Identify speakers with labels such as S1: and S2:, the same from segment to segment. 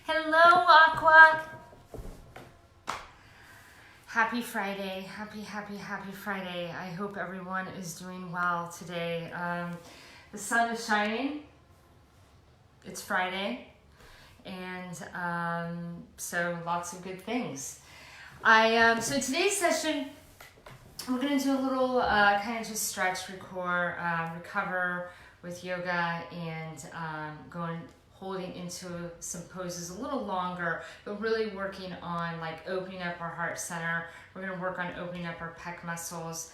S1: Hello, Aqua. Happy Friday. Happy Friday. I hope everyone is doing well today. The sun is shining. It's Friday. And so lots of good things. So today's session, we're going to do a little kind of just stretch, recover with yoga and holding into some poses a little longer, but really working on like opening up our heart center. We're going to work on opening up our pec muscles,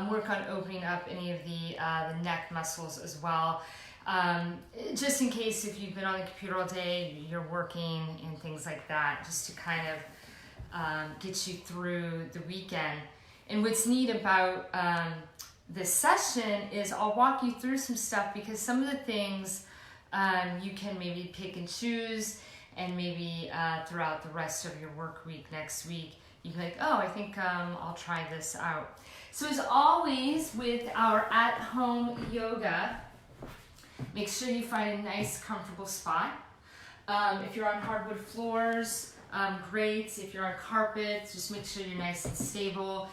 S1: work on opening up any of the neck muscles as well. Just in case if you've been on the computer all day, you're working and things like that, just to kind of get you through the weekend. And what's neat about this session is I'll walk you through some stuff because some of the things you can maybe pick and choose, and maybe throughout the rest of your work week next week, you can be like, oh, I think I'll try this out. So as always with our at-home yoga, make sure you find a nice, comfortable spot. If you're on hardwood floors, great. If you're on carpet, just make sure you're nice and stable.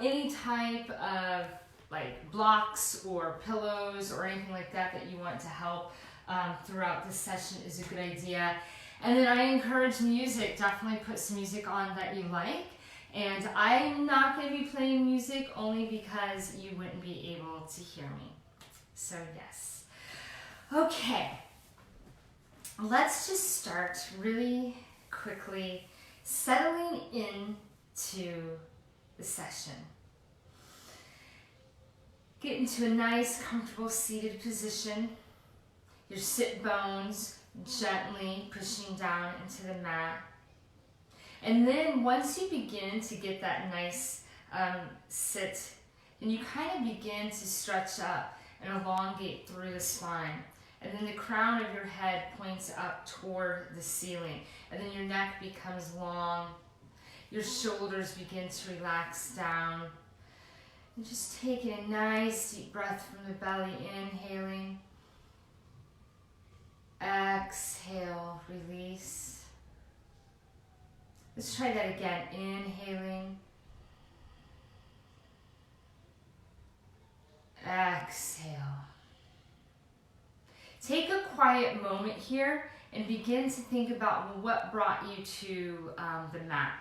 S1: Any type of like blocks or pillows or anything like that that you want to help throughout this session is a good idea. And then I encourage music. Definitely put some music on that you like. And I'm not going to be playing music only because you wouldn't be able to hear me. So yes. Okay. Let's just start really quickly settling into the session. Get into a nice, comfortable seated position. Your sit bones gently pushing down into the mat. And then once you begin to get that nice sit, then you kind of begin to stretch up and elongate through the spine. And then the crown of your head points up toward the ceiling. And then your neck becomes long. Your shoulders begin to relax down. And just taking a nice deep breath from the belly, inhaling. Exhale, release. Let's try that again. Inhaling. Exhale. Take a quiet moment here and begin to think about what brought you to the mat.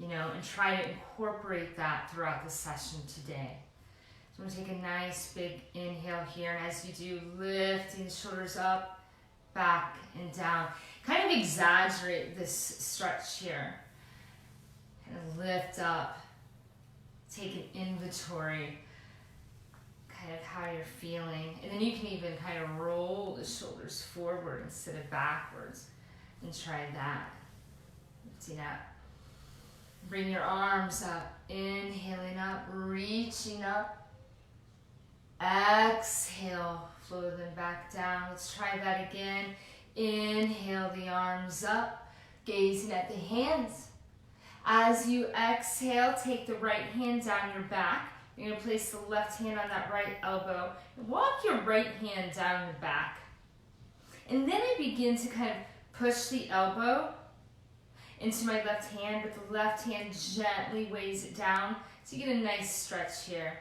S1: And try to incorporate that throughout the session today. So I'm going to take a nice big inhale here, and as you do, lifting the shoulders up, back, and down. Kind of exaggerate this stretch here. Kind of lift up, take an inventory, kind of how you're feeling. And then you can even kind of roll the shoulders forward instead of backwards, and try that. Lifting up. Bring your arms up, inhaling up, reaching up. Exhale, flow them back down. Let's try that again. Inhale the arms up, gazing at the hands. As you exhale, take the right hand down your back. You're going to place the left hand on that right elbow. Walk your right hand down the back. And then I begin to kind of push the elbow into my left hand, but the left hand gently weighs it down. So you get a nice stretch here.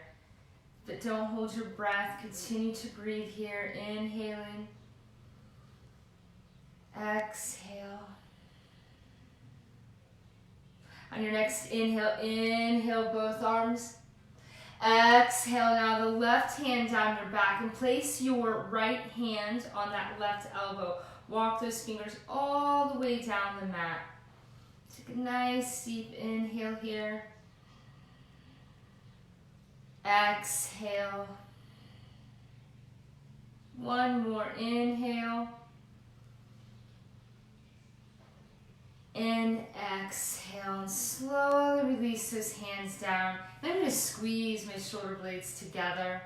S1: But don't hold your breath. Continue to breathe here. Inhaling. Exhale. On your next inhale, inhale both arms. Exhale now the left hand down your back and place your right hand on that left elbow. Walk those fingers all the way down the mat. Take a nice deep inhale here. Exhale. One more inhale. And exhale. And slowly release those hands down. And I'm going to squeeze my shoulder blades together.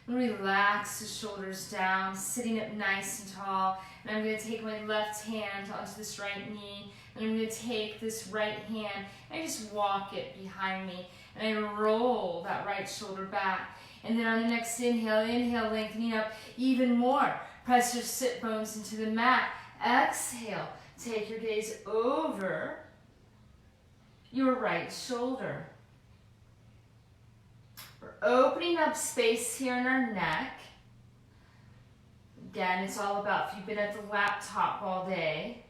S1: Relax the shoulders down, sitting up nice and tall. And I'm going to take my left hand onto this right knee. And I'm going to take this right hand and I just walk it behind me. And I roll that right shoulder back. And then on the next inhale, lengthening up even more. Press your sit bones into the mat. Exhale. take your gaze over your right shoulder. We're opening up space here in our neck. Again, it's all about, if you've been at the laptop all day,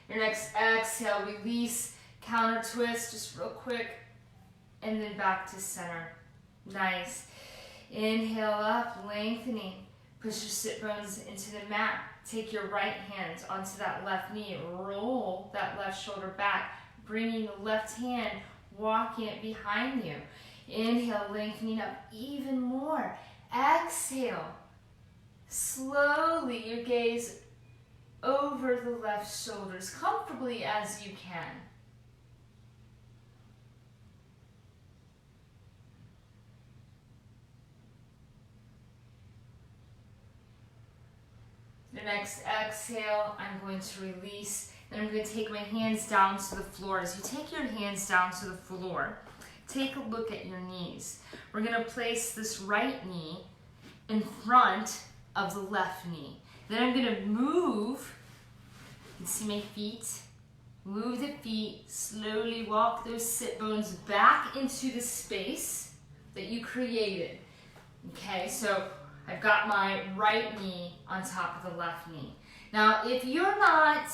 S1: your next exhale, release, counter twist, just real quick, and then back to center. Nice. Inhale up, lengthening. Push your sit bones into the mat. Take your right hand onto that left knee. Roll that left shoulder back, bringing the left hand, walking it behind you. Inhale, lengthening up even more. Exhale. Slowly, your gaze over the left shoulder as comfortably as you can. The next exhale, I'm going to release, and I'm going to take my hands down to the floor. As you take your hands down to the floor, take a look at your knees. We're going to place this right knee in front of the left knee. Then I'm going to move, you can see my feet, move the feet, slowly walk those sit bones back into the space that you created. Okay, so I've got my right knee on top of the left knee. Now, if you're not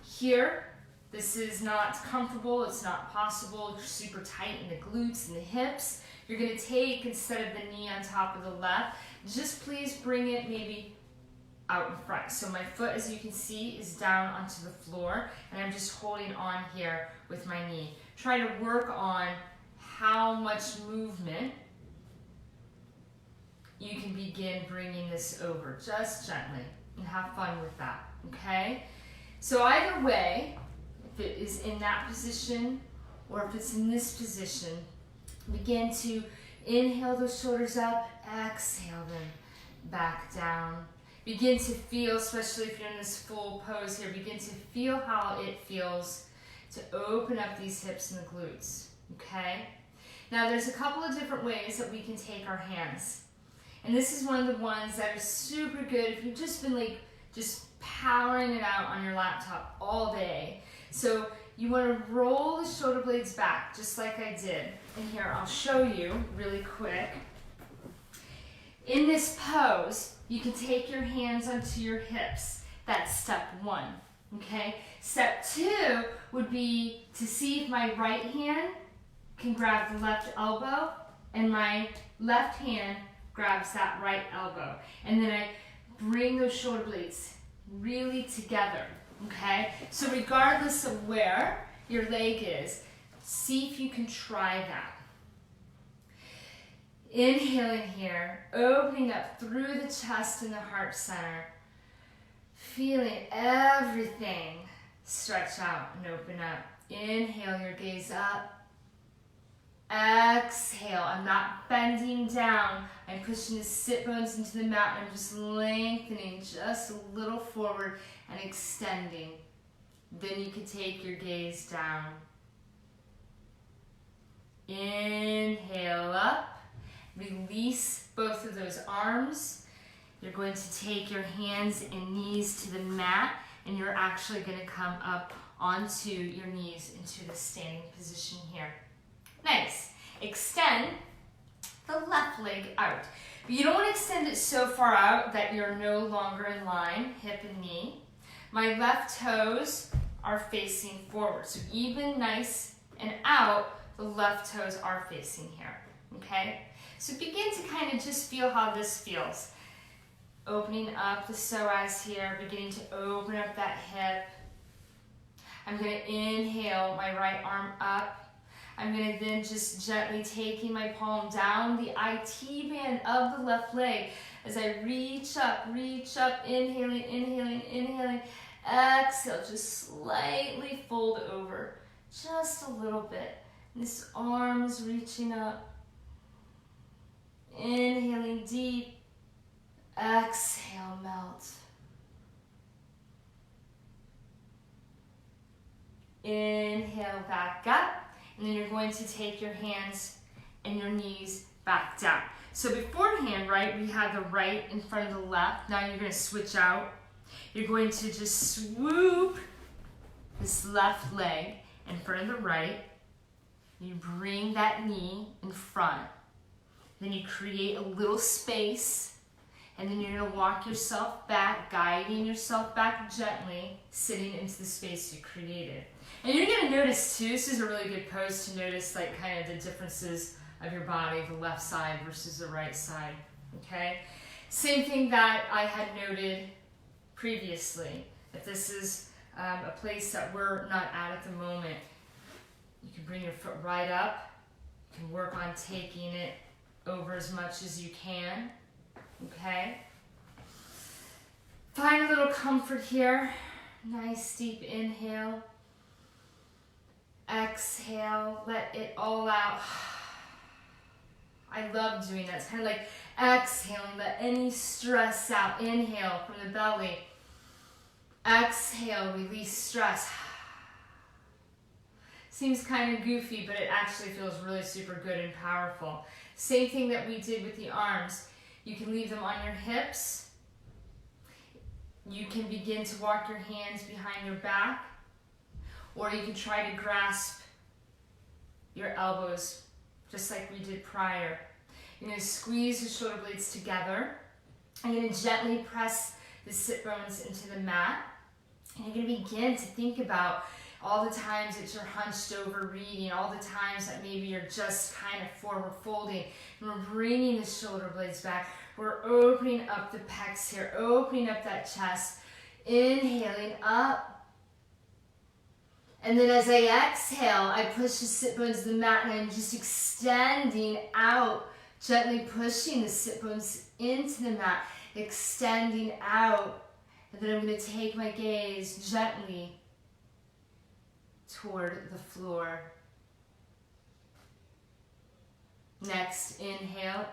S1: here, this is not comfortable, it's not possible, you're super tight in the glutes and the hips, you're gonna take, instead of the knee on top of the left, just please bring it maybe out in front. So my foot, as you can see, is down onto the floor, and I'm just holding on here with my knee. Try to work on how much movement you can begin bringing this over, just gently, and have fun with that, okay? So either way, if it is in that position or if it's in this position, begin to inhale those shoulders up, exhale them back down. Begin to feel, especially if you're in this full pose here, begin to feel how it feels to open up these hips and the glutes, okay? Now there's a couple of different ways that we can take our hands. And this is one of the ones that are super good if you've just been like, just powering it out on your laptop all day. So you want to roll the shoulder blades back, just like I did. And here, I'll show you really quick. In this pose, you can take your hands onto your hips. That's step one, okay? Step two would be to see if my right hand can grab the left elbow and my left hand grabs that right elbow. And then I bring those shoulder blades really together, okay? So regardless of where your leg is, see if you can try that. Inhaling here, opening up through the chest and the heart center, feeling everything stretch out and open up. Inhale your gaze up. Exhale, I'm not bending down. I'm pushing the sit bones into the mat. I'm just lengthening just a little forward and extending. Then you can take your gaze down. Inhale up. Release both of those arms. You're going to take your hands and knees to the mat, and you're actually going to come up onto your knees into the standing position here. Nice. Extend the left leg out. But you don't want to extend it so far out that you're no longer in line, hip and knee. My left toes are facing forward. So even nice and out, the left toes are facing here. Okay? So begin to kind of just feel how this feels. Opening up the psoas here, beginning to open up that hip. I'm going to inhale my right arm up. I'm going to then just gently taking my palm down the IT band of the left leg as I reach up, inhaling, inhaling, inhaling. Exhale, just slightly fold over, just a little bit. This arm is reaching up. Inhaling deep. Exhale, melt. Inhale, back up. And then you're going to take your hands and your knees back down. So beforehand, right, we had the right in front of the left. Now you're going to switch out. You're going to just swoop this left leg in front of the right. You bring that knee in front. Then you create a little space. And then you're going to walk yourself back, guiding yourself back gently, sitting into the space you created. And you're going to notice too, this is a really good pose to notice like kind of the differences of your body, the left side versus the right side, okay? Same thing that I had noted previously. If this is a place that we're not at the moment, you can bring your foot right up. You can work on taking it over as much as you can. Okay, find a little comfort here. Nice deep inhale. Exhale, let it all out. I love doing that. It's kind of like exhaling, let any stress out. Inhale from the belly. Exhale, release stress. Seems kind of goofy, but it actually feels really super good and powerful. Same thing that we did with the arms. You can leave them on your hips. You can begin to walk your hands behind your back, or you can try to grasp your elbows, just like we did prior. You're going to squeeze the shoulder blades together. I'm going to gently press the sit bones into the mat. And you're going to begin to think about all the times that you're hunched over reading, all the times that maybe you're just kind of forward folding. And we're bringing the shoulder blades back. We're opening up the pecs here, opening up that chest, inhaling up. And then as I exhale, I push the sit bones to the mat and I'm just extending out, gently pushing the sit bones into the mat, extending out. And then I'm going to take my gaze gently toward the floor. Next, inhale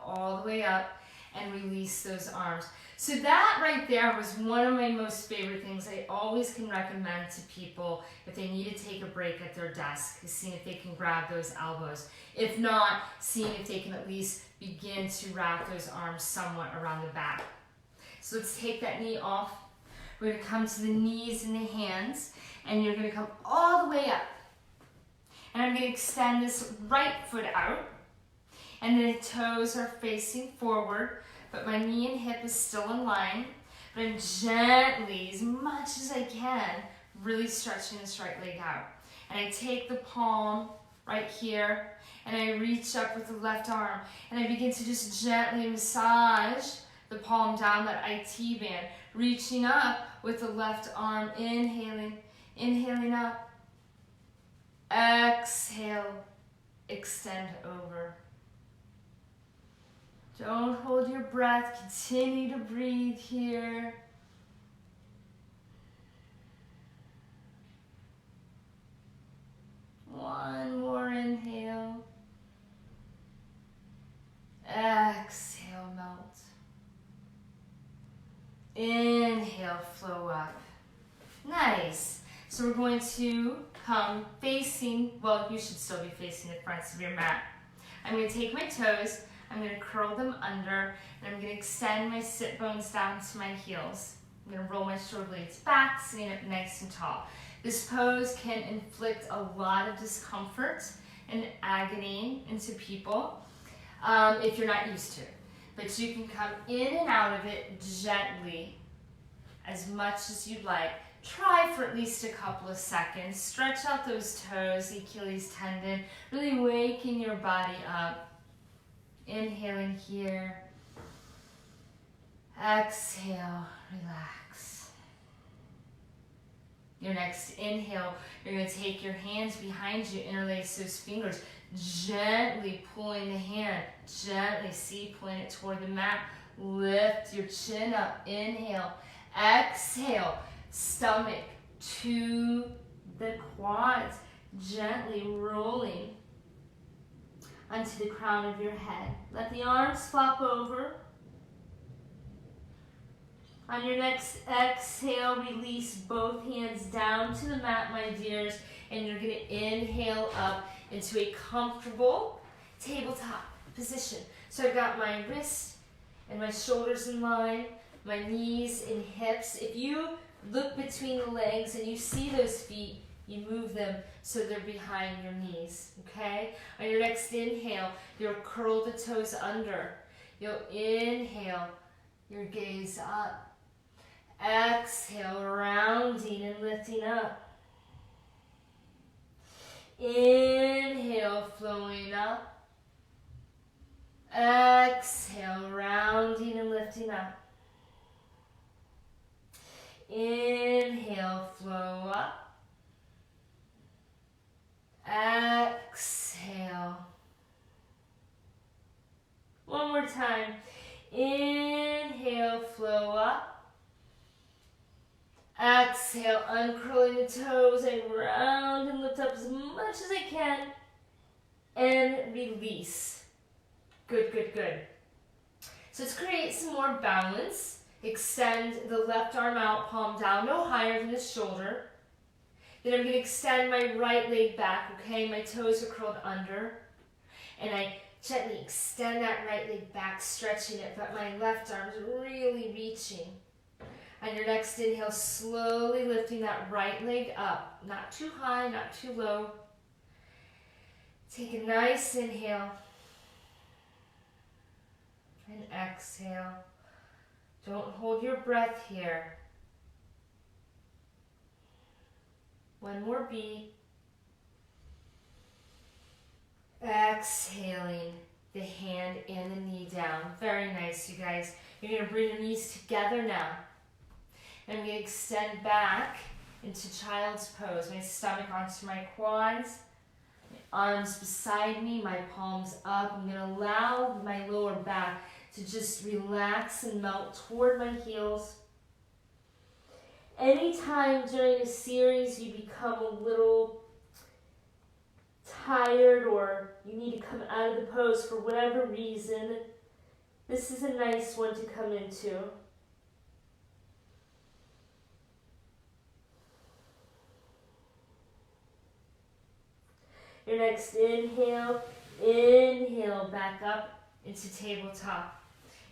S1: all the way up and release those arms. So that right there was one of my most favorite things I always can recommend to people if they need to take a break at their desk, is seeing if they can grab those elbows. If not, seeing if they can at least begin to wrap those arms somewhat around the back. So let's take that knee off. We're going to come to the knees and the hands, and you're going to come all the way up. And I'm going to extend this right foot out, and the toes are facing forward, but my knee and hip is still in line. But I'm gently, as much as I can, really stretching this right leg out. And I take the palm right here, and I reach up with the left arm, and I begin to just gently massage the palm down that IT band, reaching up with the left arm, inhaling up. Exhale, extend over. Don't hold your breath, continue to breathe here. One more inhale. Exhale, melt. Inhale, flow up. Nice. So we're going to come facing, well, you should still be facing the fronts of your mat. I'm going to take my toes, I'm going to curl them under, and I'm going to extend my sit bones down to my heels. I'm going to roll my shoulder blades back, sitting up nice and tall. This pose can inflict a lot of discomfort and agony into people if you're not used to it. But you can come in and out of it gently, as much as you'd like. Try for at least a couple of seconds. Stretch out those toes, the Achilles tendon, really waking your body up. Inhaling here. Exhale, relax. Your next inhale, you're going to take your hands behind you, interlace those fingers, gently pulling the hand, gently, pulling it toward the mat. Lift your chin up, inhale, exhale, stomach to the quads, gently rolling onto the crown of your head. Let the arms flop over. On your next exhale, release both hands down to the mat, my dears, and you're going to inhale up into a comfortable tabletop position. So I've got my wrist and my shoulders in line, my knees and hips. If you look between the legs and you see those feet, you move them so they're behind your knees, okay? On your next inhale, you'll curl the toes under. You'll inhale, your gaze up. Exhale, rounding and lifting up. Inhale, flowing up. Exhale, rounding and lifting up. Inhale, flow up. Exhale. One more time. Inhale, flow up. Exhale, uncurling the toes and round and lift up as much as I can. And release. Good, good, good. So let's create some more balance. Extend the left arm out, palm down, no higher than the shoulder. Then I'm going to extend my right leg back, okay? My toes are curled under. And I gently extend that right leg back, stretching it, but my left arm's really reaching. On your next inhale, slowly lifting that right leg up. Not too high, not too low. Take a nice inhale. And exhale. Don't hold your breath here. One more beat. Exhaling the hand and the knee down. Very nice, you guys. You're going to bring your knees together now. And I'm going to extend back into child's pose. My stomach onto my quads. My arms beside me, my palms up. I'm going to allow my lower back to just relax and melt toward my heels. Anytime during a series you become a little tired or you need to come out of the pose for whatever reason, this is a nice one to come into. Your next inhale, inhale back up into tabletop.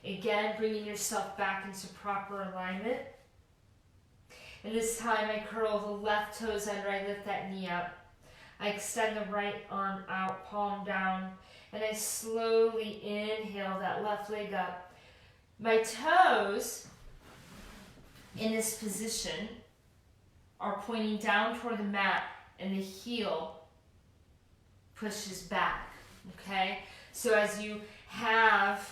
S1: Again, bringing yourself back into proper alignment. And this time I curl the left toes under, I lift that knee up. I extend the right arm out, palm down, and I slowly inhale that left leg up. My toes in this position are pointing down toward the mat and the heel pushes back, okay? So as you have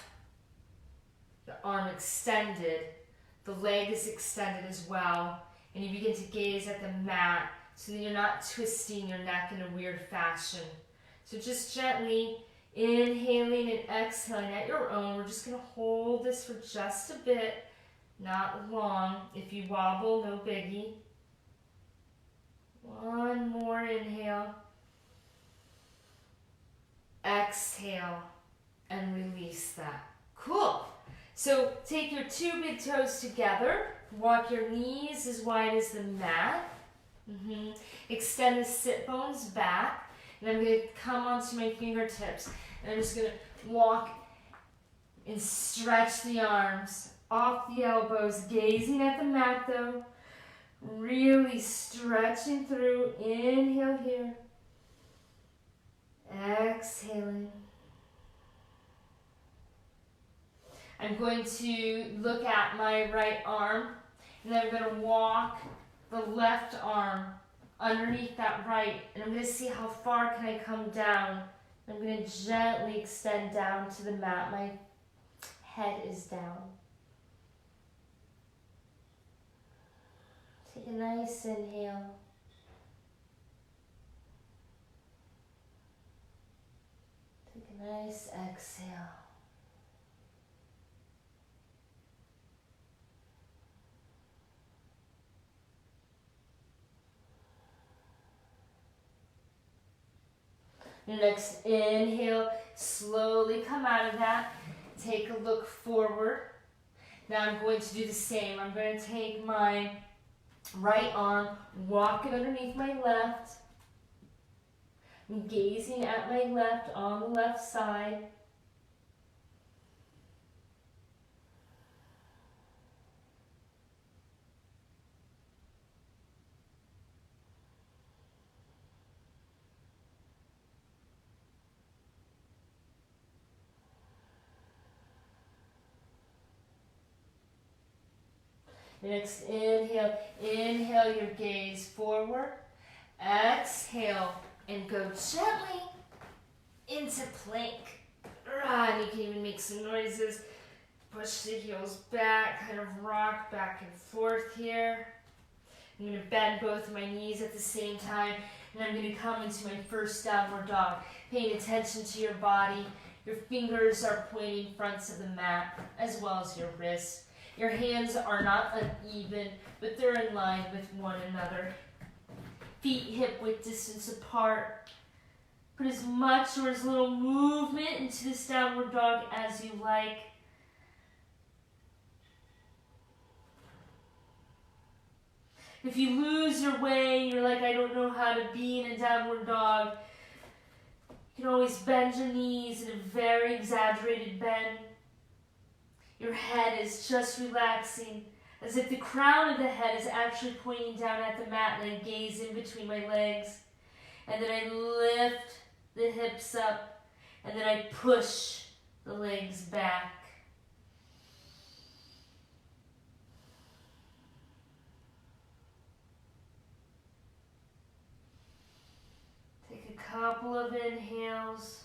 S1: the arm extended, the leg is extended as well, and you begin to gaze at the mat so that you're not twisting your neck in a weird fashion. So just gently inhaling and exhaling at your own. We're just going to hold this for just a bit, not long. If you wobble, no biggie. One more inhale. Exhale and release that. Cool. So take your two big toes together. Walk your knees as wide as the mat. Extend the sit bones back. And I'm going to come onto my fingertips. And I'm just going to walk and stretch the arms off the elbows. Gazing at the mat though. Really stretching through. Inhale here. Exhaling. I'm going to look at my right arm, and then I'm going to walk the left arm underneath that right, and I'm going to see how far can I come down. I'm going to gently extend down to the mat. My head is down. Take a nice inhale. Take a nice exhale. Your next inhale, slowly come out of that. Take a look forward. Now I'm going to do the same. I'm going to take my right arm, walk it underneath my left. I'm gazing at my left on the left side. Next inhale, inhale your gaze forward. Exhale and go gently into plank. And you can even make some noises. Push the heels back, kind of rock back and forth here. I'm going to bend both of my knees at the same time, and I'm going to come into my first downward dog. Paying attention to your body. Your fingers are pointing fronts of the mat, as well as your wrists. Your hands are not uneven, but they're in line with one another. Feet hip-width distance apart. Put as much or as little movement into this downward dog as you like. If you lose your way, you're like, I don't know how to be in a downward dog, you can always bend your knees in a very exaggerated bend. Your head is just relaxing, as if the crown of the head is actually pointing down at the mat, and I gaze in between my legs. And then I lift the hips up, and then I push the legs back. Take a couple of inhales.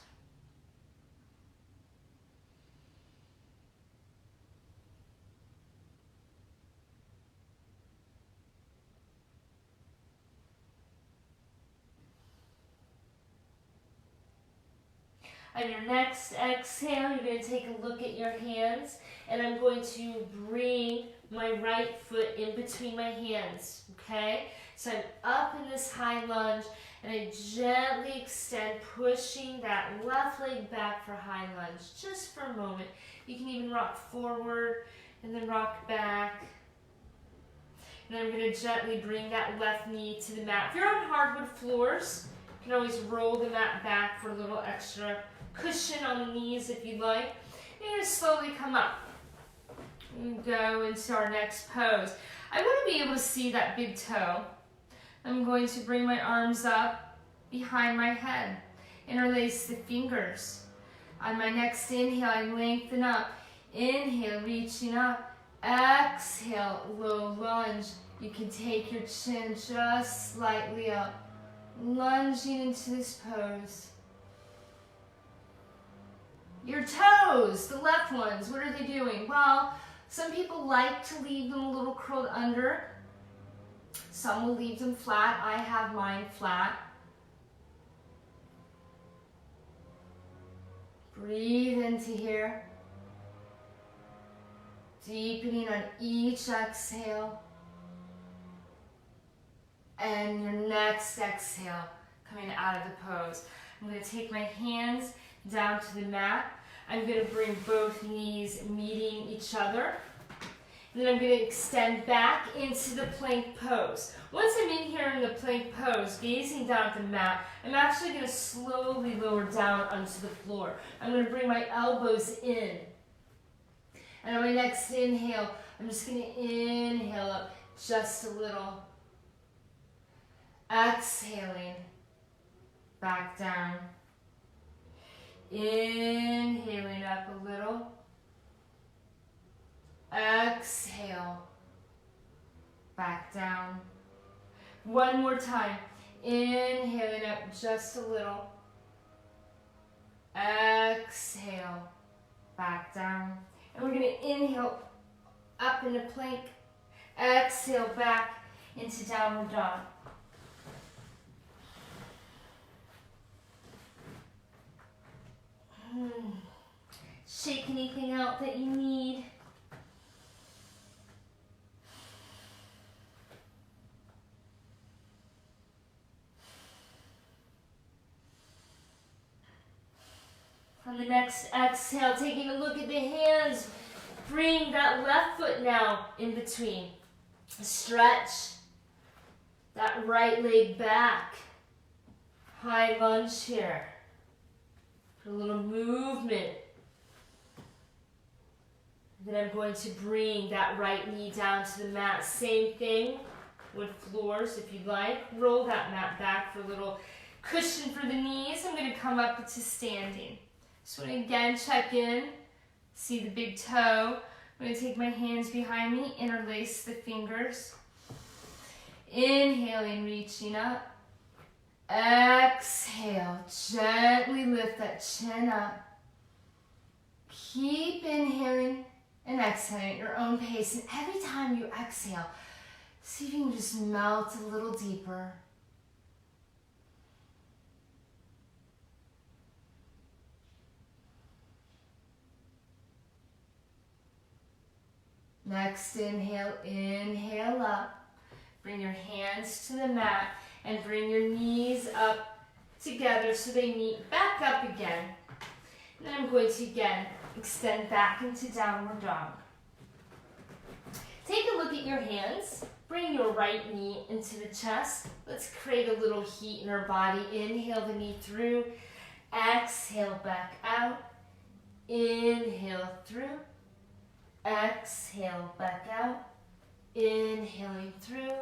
S1: On your next exhale, you're going to take a look at your hands, and I'm going to bring my right foot in between my hands, okay? So I'm up in this high lunge, and I gently extend, pushing that left leg back for high lunge, just for a moment. You can even rock forward, and then rock back. And I'm going to gently bring that left knee to the mat. If you're on hardwood floors, you can always roll the mat back for a little extra cushion on the knees if you like. You're going to slowly come up and go into our next pose. I want to be able to see that big toe. I'm going to bring my arms up behind my head. Interlace the fingers. On my next inhale, I lengthen up. Inhale, reaching up. Exhale, low lunge. You can take your chin just slightly up. Lunging into this pose. Your toes, the left ones, what are they doing? Well, some people like to leave them a little curled under. Some will leave them flat. I have mine flat. Breathe into here. Deepening on each exhale. And your next exhale, coming out of the pose. I'm going to take my hands down to the mat. I'm going to bring both knees meeting each other. And then I'm going to extend back into the plank pose. Once I'm in here in the plank pose, gazing down at the mat, I'm actually going to slowly lower down onto the floor. I'm going to bring my elbows in. And on my next inhale, I'm just going to inhale up just a little. Exhaling back down. Inhaling up a little. Exhale back down. One more time. Inhaling up just a little. Exhale back down. And we're going to inhale up into plank. Exhale back into downward dog. Shake anything out that you need. On the next exhale, taking a look at the hands, bring that left foot now in between. Stretch that right leg back. High lunge here. A little movement. Then I'm going to bring that right knee down to the mat. Same thing with floors if you'd like. Roll that mat back for a little cushion for the knees. I'm going to come up to standing. Just want to again check in. See the big toe. I'm going to take my hands behind me, interlace the fingers. Inhaling, reaching up. Exhale, gently lift that chin up. Keep inhaling and exhaling at your own pace. And every time you exhale, see if you can just melt a little deeper. Next inhale, inhale up. Bring your hands to the mat and bring your knees up together so they meet back up again. And then I'm going to again extend back into downward dog. Take a look at your hands. Bring your right knee into the chest. Let's create a little heat in our body. Inhale the knee through. Exhale back out. Inhale through. Exhale back out. Inhaling through.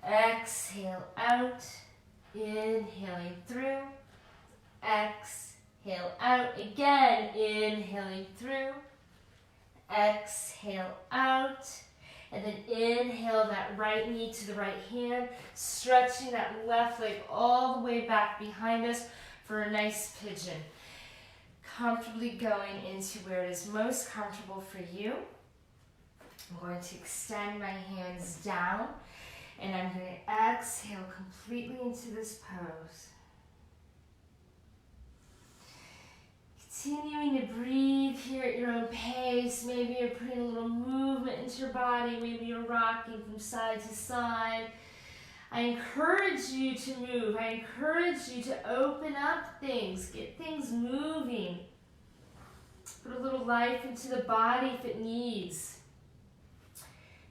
S1: Exhale out. Inhaling through. Exhale out. Again, inhaling through. Exhale out. And then inhale that right knee to the right hand, stretching that left leg all the way back behind us for a nice pigeon. Comfortably going into where it is most comfortable for you. I'm going to extend my hands down, and I'm going to exhale completely into this pose. Continuing to breathe here at your own pace. Maybe you're putting a little movement into your body. Maybe you're rocking from side to side. I encourage you to move. I encourage you to open up things. Get things moving. Put a little life into the body if it needs.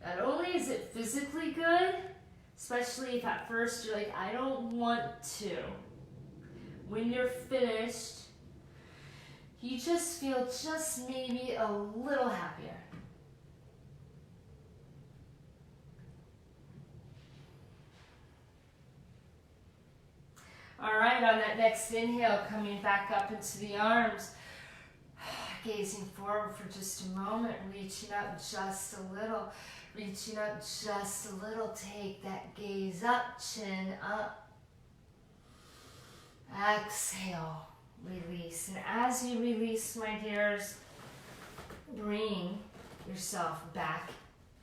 S1: Not only is it physically good, especially if at first you're like, I don't want to. When you're finished, you just feel just maybe a little happier. All right, on that next inhale, coming back up into the arms, gazing forward for just a moment, reaching up just a little, reaching up just a little. Take that gaze up, chin up. Exhale. Release. And as you release, my dears, bring yourself back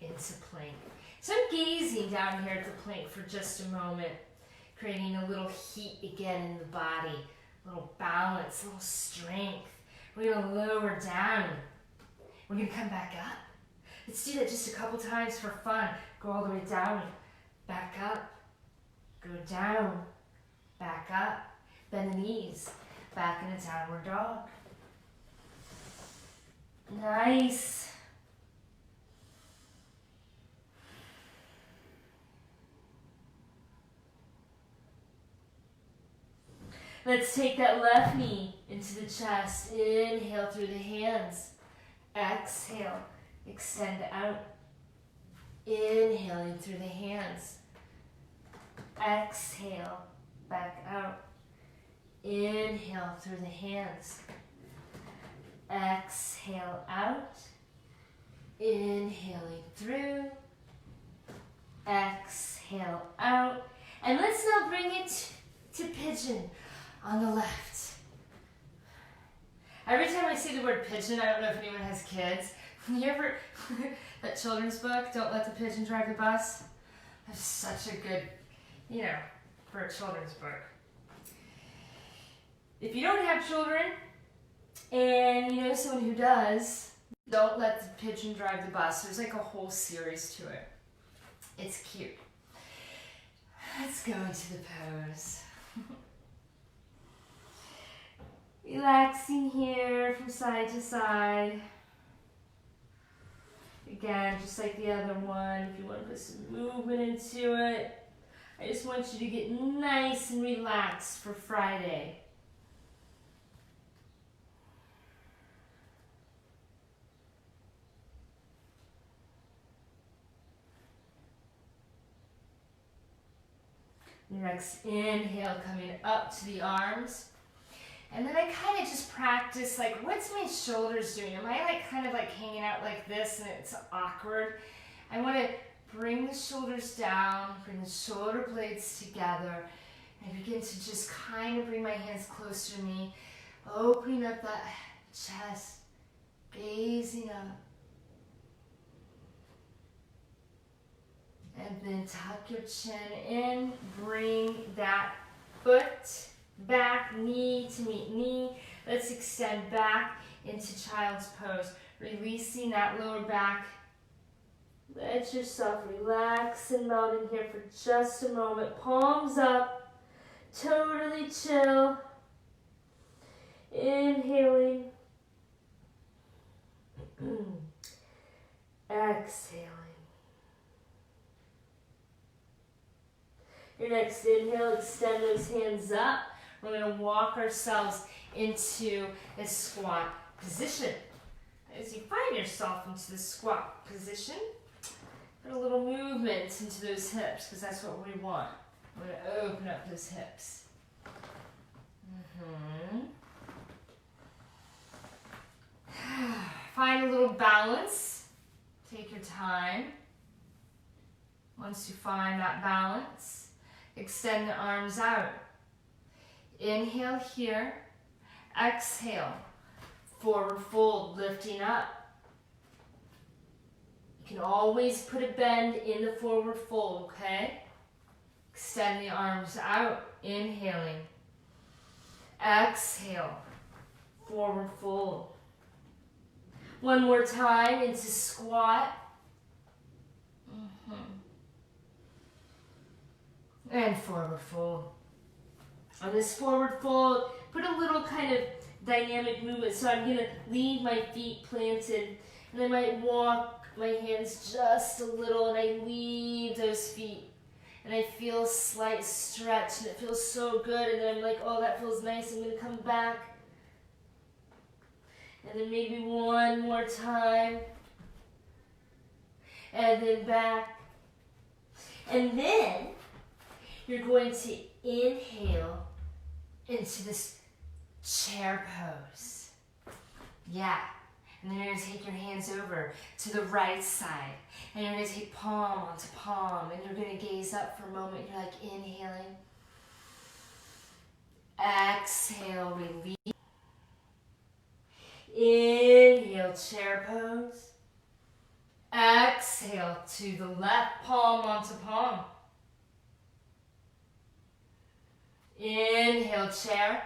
S1: into plank. So I'm gazing down here at the plank for just a moment, creating a little heat again in the body, a little balance, a little strength. We're going to lower down. We're going to come back up. Let's do that just a couple times for fun. Go all the way down, back up, go down, back up, bend the knees. Back in a downward dog. Nice. Let's take that left knee into the chest. Inhale through the hands. Exhale. Extend out. Inhaling through the hands. Exhale. Back out. Inhale through the hands. Exhale out. Inhaling through. Exhale out. And let's now bring it to pigeon on the left. Every time I say the word pigeon, I don't know if anyone has kids. You ever, that children's book, Don't Let the Pigeon Drive the Bus? That's such a good, for a children's book. If you don't have children, and you know someone who does, Don't Let the Pigeon Drive the Bus. There's like a whole series to it. It's cute. Let's go into the pose. Relaxing here from side to side. Again, just like the other one, if you want to put some movement into it. I just want you to get nice and relaxed for Friday. Next inhale, coming up to the arms. And then I kind of just practice, like, what's my shoulders doing? Am I like kind of like hanging out like this and it's awkward? I want to bring the shoulders down, bring the shoulder blades together, and I begin to just kind of bring my hands closer to me, opening up that chest, gazing up. And then tuck your chin in, bring that foot back, knee to meet knee. Let's extend back into child's pose, releasing that lower back. Let yourself relax and melt in here for just a moment. Palms up, totally chill. Inhaling. Exhaling. Your next inhale, extend those hands up. We're going to walk ourselves into a squat position. As you find yourself into the squat position, put a little movement into those hips because that's what we want. We're going to open up those hips. Find a little balance. Take your time. Once you find that balance, extend the arms out. Inhale here. Exhale. Forward fold, lifting up. You can always put a bend in the forward fold, okay? Extend the arms out. Inhaling. Exhale. Forward fold. One more time into squat. And forward fold. On this forward fold, put a little kind of dynamic movement. So I'm going to leave my feet planted, and I might walk my hands just a little, and I leave those feet. And I feel a slight stretch, and it feels so good. And then I'm like, oh, that feels nice. I'm going to come back. And then maybe one more time. And then back. And then you're going to inhale into this chair pose. Yeah. And then you're going to take your hands over to the right side. And you're going to take palm onto palm. And you're going to gaze up for a moment. You're like inhaling. Exhale, release. Inhale, chair pose. Exhale to the left, palm onto palm. Inhale, chair.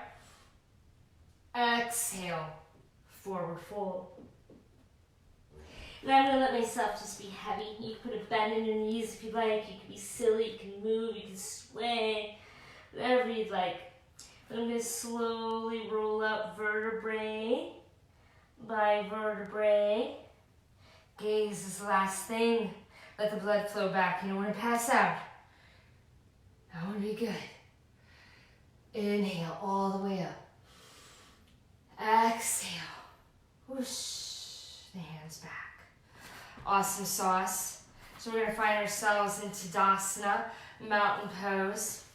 S1: Exhale, forward fold. Now I'm going to let myself just be heavy. You can put a bend in your knees if you like. You can be silly, you can move, you can sway, whatever you'd like. But I'm going to slowly roll up vertebrae by vertebrae. Gaze is the last thing. Let the blood flow back. You don't want to pass out. I want to be good. Inhale all the way up. Exhale. Whoosh. The hands back. Awesome sauce. So we're going to find ourselves in Tadasana, mountain pose.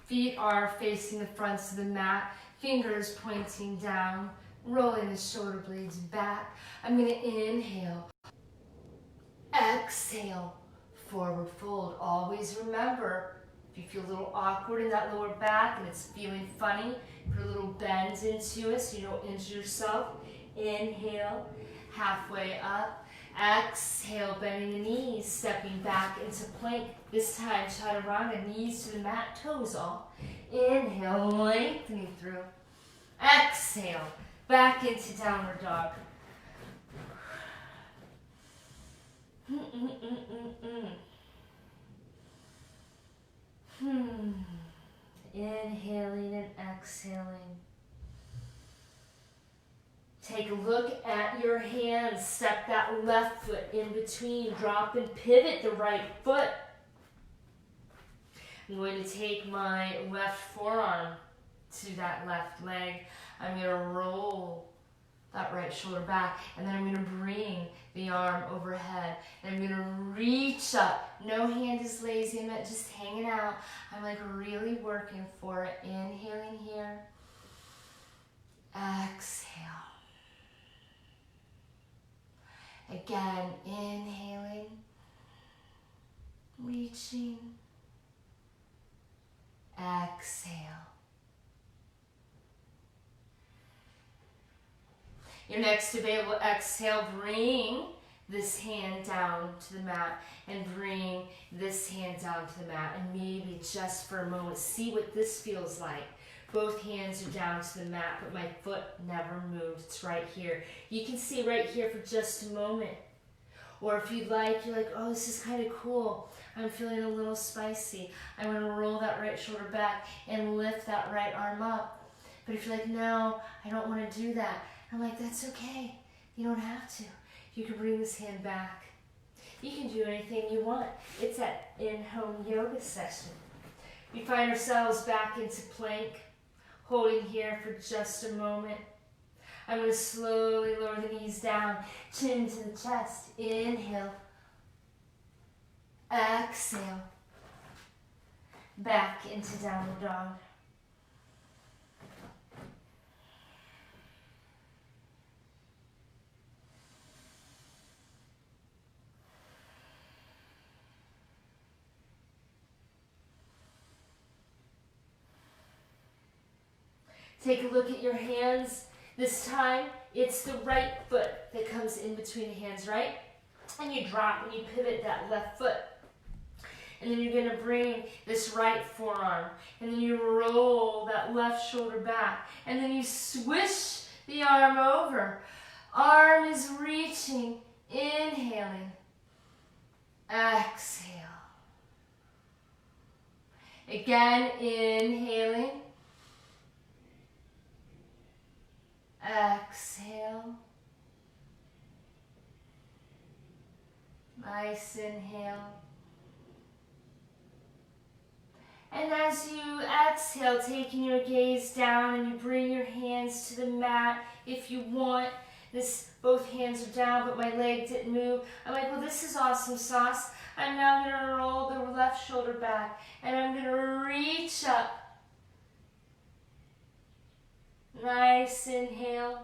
S1: Feet are facing the fronts of the mat. Fingers pointing down. Rolling the shoulder blades back. I'm going to inhale. Exhale. Forward fold. Always remember, if you feel a little awkward in that lower back and it's feeling funny, put a little bend into it so you don't injure yourself. Inhale. Halfway up. Exhale, bending the knees, stepping back into plank. This time, chaturanga, knees to the mat, toes off. Inhale, lengthening through. Exhale, back into downward dog. Inhaling and exhaling. Take a look at your hands. Step that left foot in between. Drop and pivot the right foot. I'm going to take my left forearm to that left leg. I'm going to roll that right shoulder back. And then I'm going to bring the arm overhead. And I'm going to reach up. No hand is lazy. I'm not just hanging out. I'm like really working for it. Inhaling here. exhale. Again, inhaling, reaching, exhale. Your next available exhale, bring this hand down to the mat and bring this hand down to the mat, and maybe just for a moment, see what this feels like. Both hands are down to the mat, but my foot never moved. It's right here. You can see right here for just a moment. Or if you'd like, you're like, oh, this is kind of cool. I'm feeling a little spicy. I'm going to roll that right shoulder back and lift that right arm up. But if you're like, no, I don't want to do that, I'm like, that's okay. You don't have to. You can bring this hand back. You can do anything you want. It's an in-home yoga session. We find ourselves back into plank, holding here for just a moment. I'm going to slowly lower the knees down, chin to the chest. Inhale. Exhale. Back into downward dog. Take a look at your hands. This time, it's the right foot that comes in between the hands, right? And you drop and you pivot that left foot. And then you're going to bring this right forearm. And then you roll that left shoulder back. And then you swish the arm over. Arm is reaching, inhaling, exhale. Again, inhaling. Exhale. Nice inhale. And as you exhale, taking your gaze down, and you bring your hands to the mat if you want. This, both hands are down, but my leg didn't move. I'm like, well, this is awesome sauce. I'm now going to roll the left shoulder back, and I'm going to reach up. Nice inhale.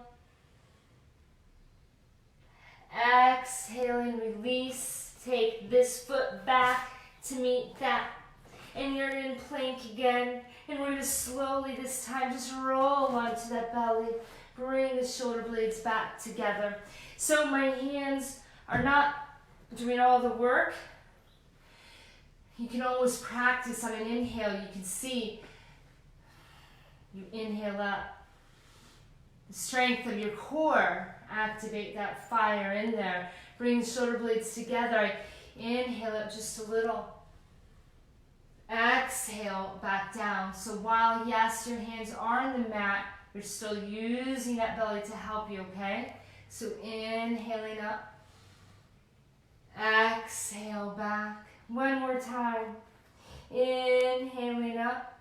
S1: Exhale and release. Take this foot back to meet that. And you're in plank again. And we're going to slowly this time just roll onto that belly. Bring the shoulder blades back together. So my hands are not doing all the work. You can almost practice on an inhale. You can see you inhale up. The strength of your core, activate that fire in there. Bring the shoulder blades together. Inhale up just a little. Exhale back down. So while, yes, your hands are on the mat, you're still using that belly to help you, okay? So inhaling up. Exhale back. One more time. Inhaling up.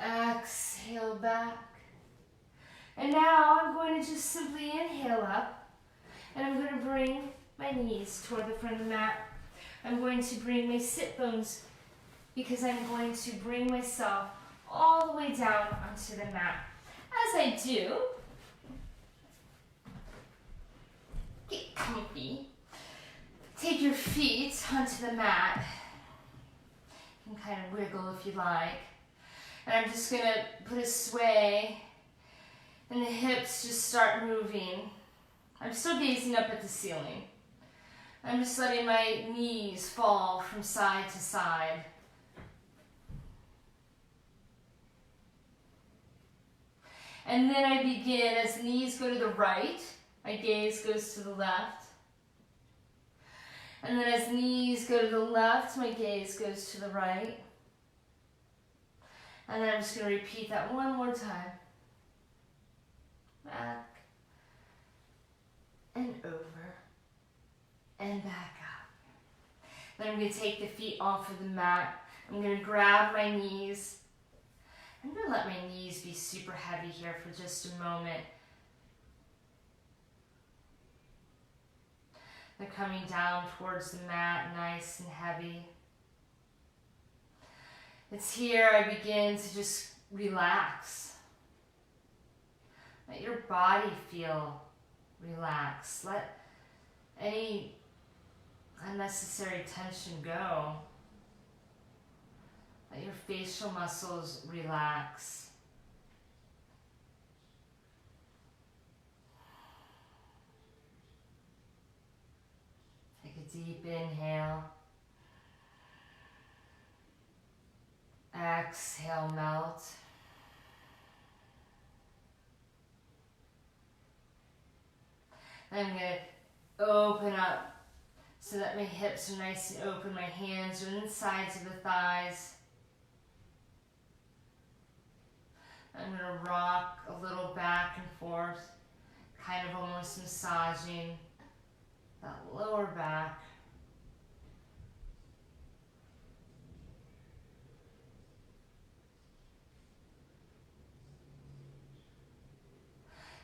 S1: Exhale back. And now I'm going to just simply inhale up, and I'm going to bring my knees toward the front of the mat. I'm going to bring my sit bones, because I'm going to bring myself all the way down onto the mat. As I do, get comfy. Take your feet onto the mat. You can kind of wiggle if you like. And I'm just going to put a sway. And the hips just start moving. I'm still gazing up at the ceiling. I'm just letting my knees fall from side to side. And then I begin, as the knees go to the right, my gaze goes to the left. And then as knees go to the left, my gaze goes to the right. And then I'm just going to repeat that one more time. Back and over and back up. Then I'm going to take the feet off of the mat. I'm going to grab my knees. I'm going to let my knees be super heavy here for just a moment. They're coming down towards the mat, nice and heavy. It's here I begin to just relax. Let your body feel relaxed. Let any unnecessary tension go. Let your facial muscles relax. Take a deep inhale. Exhale, melt. Then I'm going to open up so that my hips are nice and open. My hands are in the sides of the thighs. I'm going to rock a little back and forth, kind of almost massaging that lower back.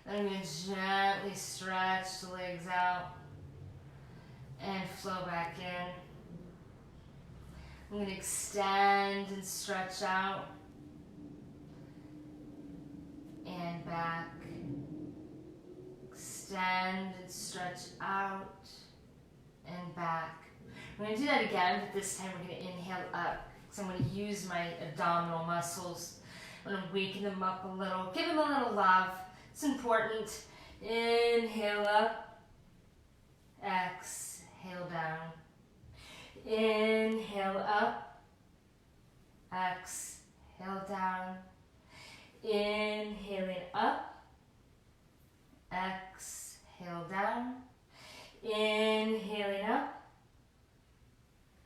S1: Then I'm going to gently stretch the legs out and flow back in. I'm going to extend and stretch out and back. Extend and stretch out and back. We're going to do that again, but this time we're going to inhale up because I'm going to use my abdominal muscles. I'm going to waken them up a little, give them a little love. It's important. Inhale up, exhale down. Inhale up, exhale down. Inhaling up, exhale down. Inhaling up,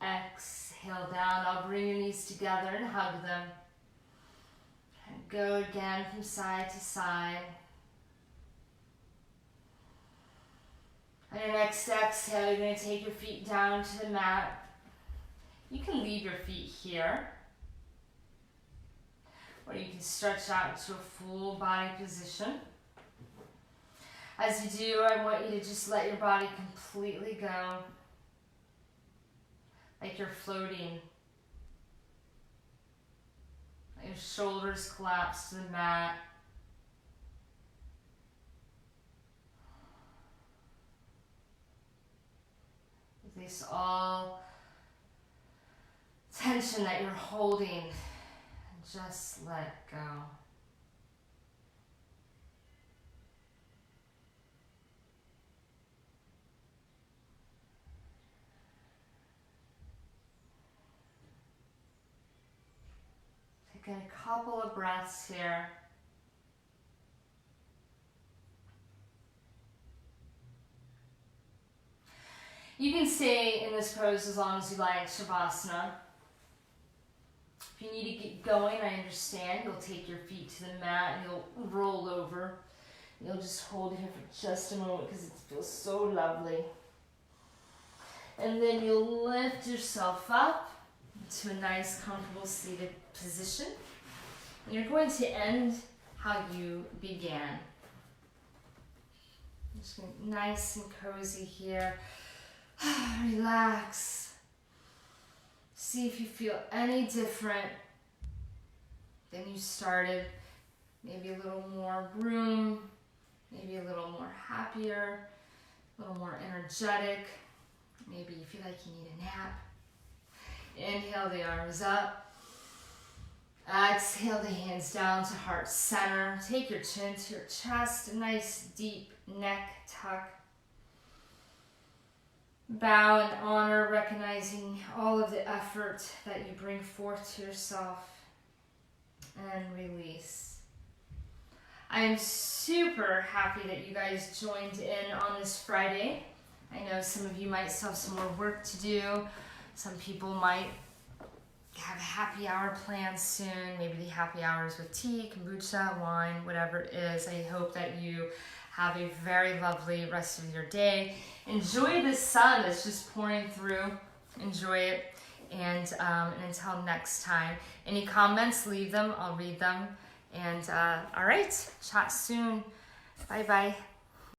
S1: exhale down. I'll bring your knees together and hug them. And go again from side to side. And your next exhale, you're going to take your feet down to the mat. You can leave your feet here. Or you can stretch out to a full body position. As you do, I want you to just let your body completely go. Like you're floating. Let your shoulders collapse to the mat. Release all tension that you're holding and just let go. Take a couple of breaths here. You can stay in this pose as long as you like, Shavasana. If you need to get going, I understand. You'll take your feet to the mat and you'll roll over. You'll just hold here for just a moment because it feels so lovely. And then you'll lift yourself up to a nice, comfortable seated position. And you're going to end how you began. Just nice and cozy here. Relax. See if you feel any different than you started. Maybe a little more room, maybe a little more happier, a little more energetic. Maybe you feel like you need a nap. Inhale the arms up. Exhale the hands down to heart center. Take your chin to your chest, a nice deep neck tuck. Bow and honor, recognizing all of the effort that you bring forth to yourself. And release. I am super happy that you guys joined in on this Friday. I know some of you might still have some more work to do. Some people might have a happy hour planned soon. Maybe the happy hours with tea, kombucha, wine, whatever it is. I hope that you have a very lovely rest of your day. Enjoy the sun that's just pouring through. Enjoy it. And until next time, any comments, leave them. I'll read them. And all right, chat soon. Bye-bye.